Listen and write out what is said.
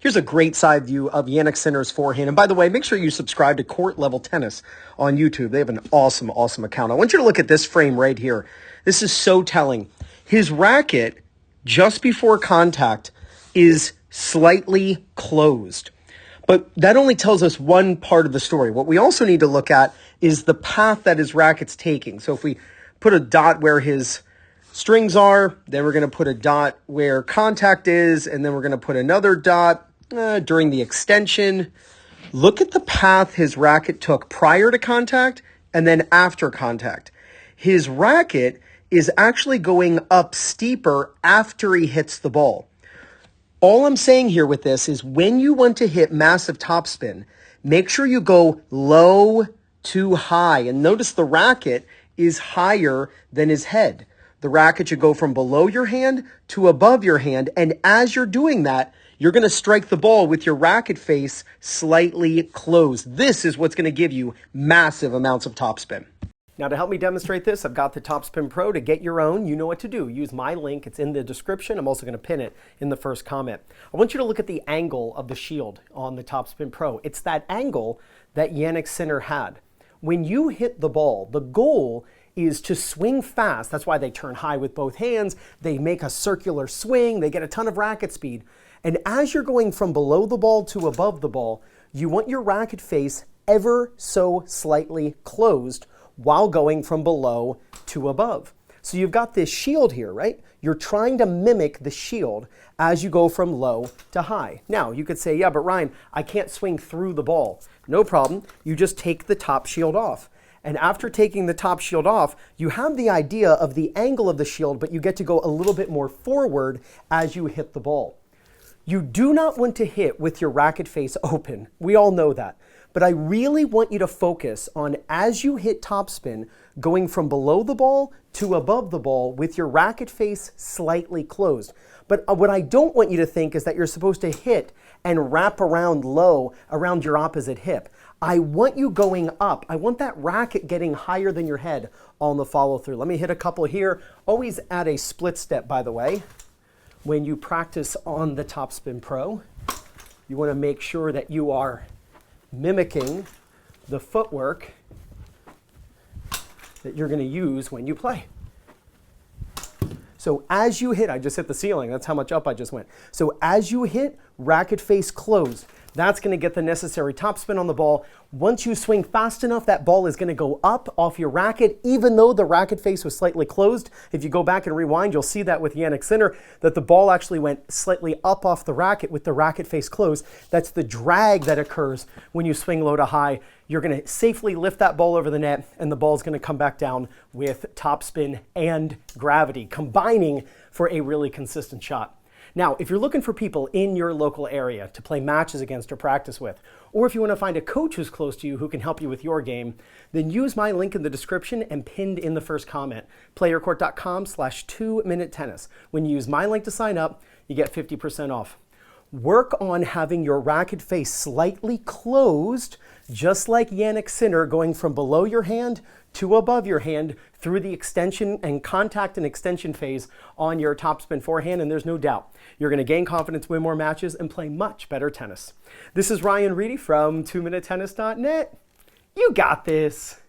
Here's a great side view of Jannik Sinner's forehand. And by the way, make sure you subscribe to Court Level Tennis on YouTube. They have an awesome, awesome account. I want you to look at this frame right here. This is so telling. His racket, just before contact, is slightly closed. But that only tells us one part of the story. What we also need to look at is the path that his racket's taking. So if we put a dot where his strings are, then we're going to put a dot where contact is, and then we're going to put another dot during the extension. Look at the path his racket took prior to contact and then after contact. His racket is actually going up steeper after he hits the ball. All I'm saying here with this is when you want to hit massive topspin, make sure you go low to high. And notice the racket is higher than his head. The racket should go from below your hand to above your hand. And as you're doing that, you're going to strike the ball with your racket face slightly closed. This is what's going to give you massive amounts of topspin. Now to help me demonstrate this, I've got the Topspin Pro. To get your own, you know what to do. Use my link. It's in the description. I'm also going to pin it in the first comment. I want you to look at the angle of the shield on the Topspin Pro. It's that angle that Jannik Sinner had. When you hit the ball, the goal is to swing fast. That's why they turn high with both hands. They make a circular swing. They get a ton of racket speed. And as you're going from below the ball to above the ball, you want your racket face ever so slightly closed while going from below to above. So you've got this shield here, right? You're trying to mimic the shield as you go from low to high. Now, you could say, yeah, but Ryan, I can't swing through the ball. No problem. You just take the top shield off. And after taking the top shield off, you have the idea of the angle of the shield, but you get to go a little bit more forward as you hit the ball. You do not want to hit with your racket face open. We all know that. But I really want you to focus on, as you hit topspin, going from below the ball to above the ball with your racket face slightly closed. But what I don't want you to think is that you're supposed to hit and wrap around low around your opposite hip. I want you going up. I want that racket getting higher than your head on the follow through. Let me hit a couple here. Always add a split step, by the way. When you practice on the Topspin Pro, you want to make sure that you are mimicking the footwork that you're going to use when you play. So as you hit, I just hit the ceiling. That's how much up I just went. So as you hit, racket face closed. That's going to get the necessary topspin on the ball. Once you swing fast enough, that ball is going to go up off your racket, even though the racket face was slightly closed. If you go back and rewind, you'll see that with Jannik Sinner, that the ball actually went slightly up off the racket with the racket face closed. That's the drag that occurs when you swing low to high. You're going to safely lift that ball over the net, and the ball's going to come back down with topspin and gravity, combining for a really consistent shot. Now, if you're looking for people in your local area to play matches against or practice with, or if you want to find a coach who's close to you who can help you with your game, then use my link in the description and pinned in the first comment, playercourt.com/2minutetennis. When you use my link to sign up, you get 50% off. Work on having your racket face slightly closed, just like Jannik Sinner, going from below your hand to above your hand through the extension and contact and extension phase on your topspin forehand, and there's no doubt you're going to gain confidence, win more matches, and play much better tennis. This is Ryan Reedy from 2minutetennis.net. You got this.